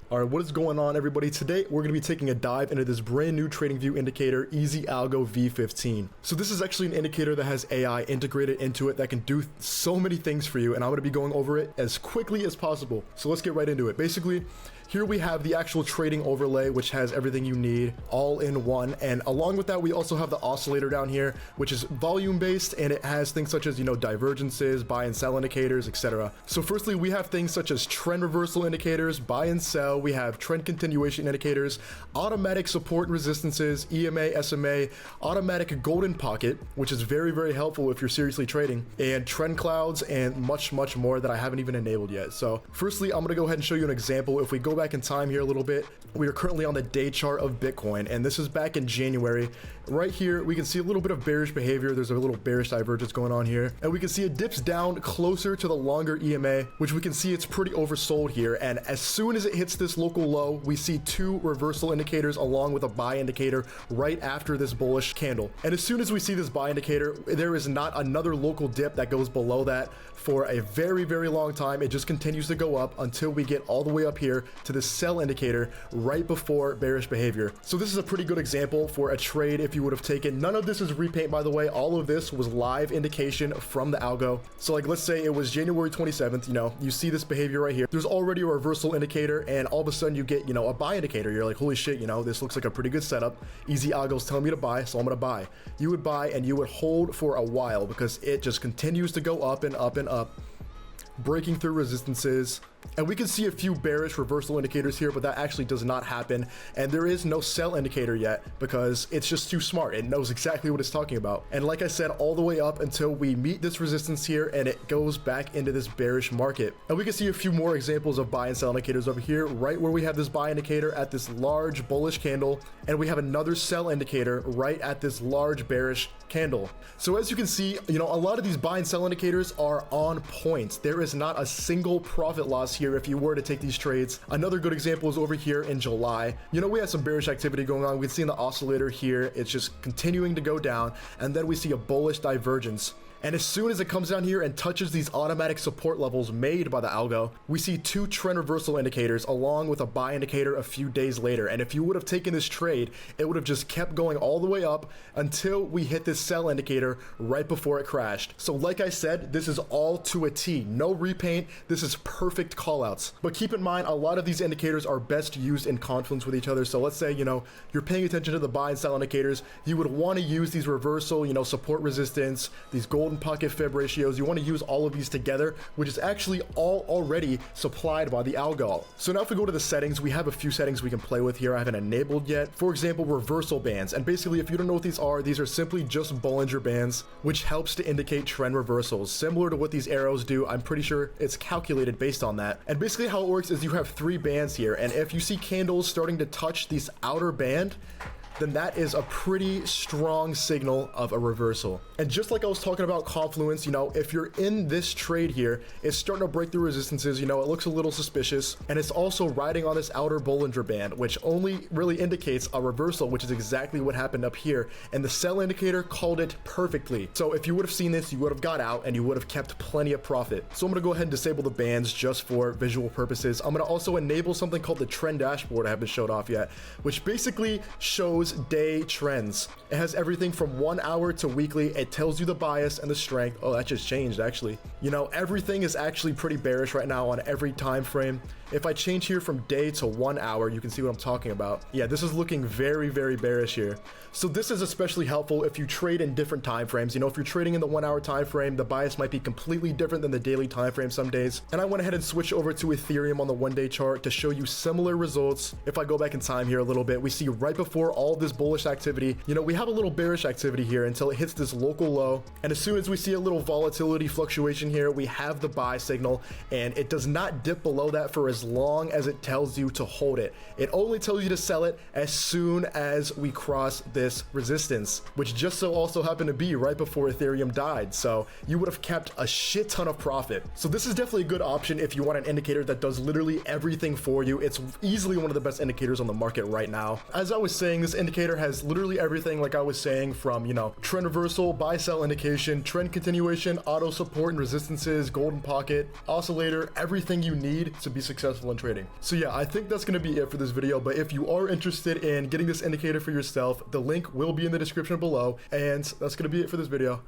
All right, what is going on, everybody? Today, we're going to be taking a dive into this brand new Tradingview Indicator, Easy Algo V15. So this is actually an indicator that has AI integrated into it that can do so many things for you, and I'm going to be going over it as quickly as possible. So let's get right into it. Basically, here we have the actual trading overlay, which has everything you need all in one. And along with that, we also have the oscillator down here, which is volume based, and it has things such as, divergences, buy and sell indicators, etc. So firstly, we have things such as trend reversal indicators, buy and sell. We have trend continuation indicators, automatic support and resistances, EMA, SMA, automatic golden pocket, which is very, very helpful if you're seriously trading, and trend clouds, and much, much more that I haven't even enabled yet. So firstly, I'm going to go ahead and show you an example. If we go back in time here a little bit, we are currently on the day chart of Bitcoin, and this is back in January. Right here, we can see a little bit of bearish behavior. There's a little bearish divergence going on here, and we can see it dips down closer to the longer EMA, which we can see it's pretty oversold here. And as soon as it hits this local low, we see two reversal indicators along with a buy indicator right after this bullish candle. And as soon as we see this buy indicator, there is not another local dip that goes below that for a very, very long time. It just continues to go up until we get all the way up here to the sell indicator right before bearish behavior. So this is a pretty good example for a trade if you would have taken. None of this is repaint, by the way. All of this was live indication from the algo. So like, let's say it was January 27th, you see this behavior right here. There's already a reversal indicator, and all of a sudden you get, a buy indicator. You're like, holy shit, this looks like a pretty good setup. Easy Algo's telling me to buy, so I'm gonna buy. You would buy and you would hold for a while because it just continues to go up and up and up, breaking through resistances. And we can see a few bearish reversal indicators here, but that actually does not happen. And there is no sell indicator yet because it's just too smart. It knows exactly what it's talking about. And like I said, all the way up until we meet this resistance here and it goes back into this bearish market. And we can see a few more examples of buy and sell indicators over here, right where we have this buy indicator at this large bullish candle, and we have another sell indicator right at this large bearish candle. So as you can see, a lot of these buy and sell indicators are on point. There is not a single profit loss here if you were to take these trades. Another good example is over here in July. We had some bearish activity going on. We can see in the oscillator here, it's just continuing to go down, and then we see a bullish divergence. And as soon as it comes down here and touches these automatic support levels made by the algo, we see two trend reversal indicators along with a buy indicator a few days later. And if you would have taken this trade, it would have just kept going all the way up until we hit this sell indicator right before it crashed. So like I said, this is all to a T. No repaint. This is perfect callouts. But keep in mind, a lot of these indicators are best used in confluence with each other. So let's say, you're paying attention to the buy and sell indicators. You would want to use these reversal, support resistance, these golden pocket fib ratios. You want to use all of these together, which is actually all already supplied by the algo. So now if we go to the settings, we have a few settings we can play with here I haven't enabled yet. For example, reversal bands. And basically, if you don't know what these are simply just Bollinger Bands, which helps to indicate trend reversals. Similar to what these arrows do, I'm pretty sure it's calculated based on that. And basically how it works is you have three bands here, and if you see candles starting to touch this outer band, then that is a pretty strong signal of a reversal. And just like I was talking about confluence, if you're in this trade here, it's starting to break through resistances, it looks a little suspicious, and it's also riding on this outer Bollinger Band, which only really indicates a reversal, which is exactly what happened up here. And the sell indicator called it perfectly. So if you would have seen this, you would have got out and you would have kept plenty of profit. So I'm gonna go ahead and disable the bands just for visual purposes. I'm gonna also enable something called the trend dashboard I haven't showed off yet, which basically shows day trends. It has everything from 1 hour to weekly. It tells you the bias and the strength. Oh, that just changed actually. Everything is actually pretty bearish right now on every time frame. If I change here from day to 1 hour, you can see what I'm talking about. Yeah, this is looking very, very bearish here. So this is especially helpful if you trade in different time frames. If you're trading in the 1 hour time frame, the bias might be completely different than the daily time frame some days. And I went ahead and switched over to Ethereum on the 1 day chart to show you similar results. If I go back in time here a little bit, we see right before all this bullish activity, we have a little bearish activity here until it hits this local low. And as soon as we see a little volatility fluctuation here, we have the buy signal, and it does not dip below that for as long as it tells you to hold it. It only tells you to sell it as soon as we cross this resistance, which just so also happened to be right before Ethereum died. So you would have kept a shit ton of profit. So this is definitely a good option if you want an indicator that does literally everything for you. It's easily one of the best indicators on the market right now. As I was saying, this indicator has literally everything, like I was saying, from, trend reversal, buy sell indication, trend continuation, auto support and resistances, golden pocket, oscillator, everything you need to be successful successful in trading. So yeah, I think that's going to be it for this video, but if you are interested in getting this indicator for yourself, the link will be in the description below, and that's going to be it for this video.